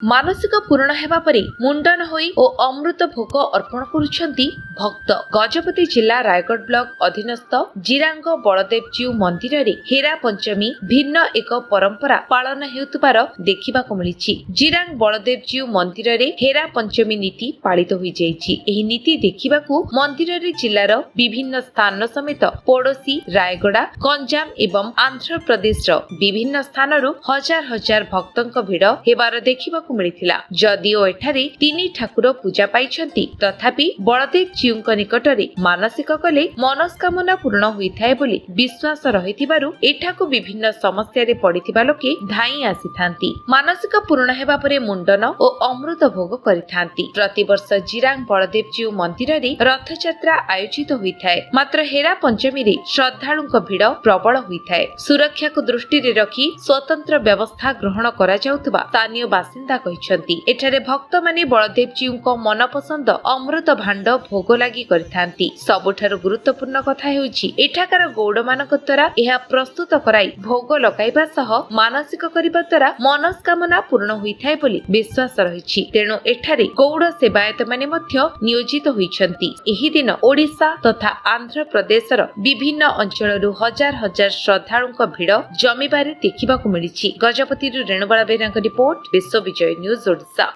ମାନସିକ ପୂରଣ ହେବା ପରେ ମୁଣ୍ଡନ ହୋଇ ଓ ଅମୃତ ଭୋଗ ଅର୍ପଣ କରୁଛନ୍ତି ଭକ୍ତ। ଗଜପତି ଜିଲ୍ଲା ରାୟଗଡ଼ ବ୍ଲକ ଅଧୀନସ୍ଥ ଜିରାଙ୍ଗ ବଳଦେବଜୀଉ ମନ୍ଦିରରେ ହେରା ପଞ୍ଚମୀ ଭିନ୍ନ ଏକ ପରମ୍ପରା ପାଳନ ହେଉଥିବାର ଦେଖିବାକୁ ମିଳିଛି। ଜିରାଙ୍ଗ ବଳଦେବଜୀଉ ମନ୍ଦିରରେ ହେରା ପଞ୍ଚମୀ ନୀତି ପାଳିତ ହୋଇଯାଇଛି। ଏହି ନୀତି ଦେଖିବାକୁ ମନ୍ଦିରରେ ଜିଲ୍ଲାର ବିଭିନ୍ନ ସ୍ଥାନ ସମେତ ପଡୋଶୀ ରାୟଗଡ଼ା, ଗଞ୍ଜାମ ଏବଂ ଆନ୍ଧ୍ରପ୍ରଦେଶର ବିଭିନ୍ନ ସ୍ଥାନରୁ ହଜାର ହଜାର ଭକ୍ତଙ୍କ ଭିଡ଼ ହେବାର ଦେଖିବାକୁ ମିଳିଥିଲା। ଯଦିଓ ଏଠାରେ ତିନି ଠାକୁର ପୂଜା ପାଇଛନ୍ତି, ତଥାପି ବଳଦେବଜୀଉଙ୍କ ନିକଟରେ ମାନସିକ କଲେ ମନସ୍କାମନା ପୂରଣ ହୋଇଥାଏ ବୋଲି ବିଶ୍ୱାସ ରହିଥିବାରୁ ଏଠାକୁ ବିଭିନ୍ନ ସମସ୍ୟାରେ ପଡିଥିବା ଲୋକେ ଧାଇଁ ଆସିଥାନ୍ତି। ମାନସିକ ପୂରଣ ହେବା ପରେ ମୁଣ୍ଡନ ଓ ଅମୃତ ଭୋଗ କରିଥାନ୍ତି। ପ୍ରତିବର୍ଷ ଜିରାଙ୍ଗ ବଳଦେବଜୀଉ ମନ୍ଦିରରେ ରଥଯାତ୍ରା ଆୟୋଜିତ ହୋଇଥାଏ। ମାତ୍ର ହେରା ପଞ୍ଚମୀରେ ଶ୍ରଦ୍ଧାଳୁଙ୍କ ଭିଡ଼ ପ୍ରବଳ ହୋଇଥାଏ। ସୁରକ୍ଷାକୁ ଦୃଷ୍ଟିରେ ରଖି ସ୍ୱତନ୍ତ୍ର ବ୍ୟବସ୍ଥା ଗ୍ରହଣ କରାଯାଉଥିବା ସ୍ଥାନୀୟ ବାସିନ୍ଦା କହିଛନ୍ତି। ଏଠାରେ ଭକ୍ତମାନେ ବଳଦେବଜୀଉଙ୍କ ମନପସନ୍ଦ ଅମୃତ ଭାଣ୍ଡ ଭୋଗ ଲାଗି କରିଥାନ୍ତି। ସବୁଠାରୁ ଗୁରୁତ୍ୱପୂର୍ଣ୍ଣ କଥା ହେଉଛି ଏଠାକାର ଗୌଡମାନଙ୍କ ଦ୍ୱାରା ଏହା ପ୍ରସ୍ତୁତ କରାଇ ଭୋଗ ଲଗାଇବା ସହ ମାନସିକ କରିବା ଦ୍ୱାରା ମନସ୍କାମନା ପୂରଣ ହୋଇଥାଏ ବୋଲି ବିଶ୍ୱାସ ରହିଛି। ତେଣୁ ଏଠାରେ ଗୌଡ ସେବାୟତମାନେ ମଧ୍ୟ ନିୟୋଜିତ ହୋଇଛନ୍ତି। ଏହି ଦିନ ଓଡ଼ିଶା ତଥା ଆନ୍ଧ୍ରପ୍ରଦେଶର ବିଭିନ୍ନ ଅଞ୍ଚଳରୁ ହଜାର ହଜାର ଶ୍ରଦ୍ଧାଳୁଙ୍କ ଭିଡ଼ ଜମିବାରେ ଦେଖିବାକୁ ମିଳିଛି। ଗଜପତିରୁ ରେଣୁବାଳା ବେହେରାଙ୍କ ରିପୋର୍ଟ, ବିଶ୍ୱ ବିଜୟ ନ୍ୟୁଜ ଓଡ଼ିଶା।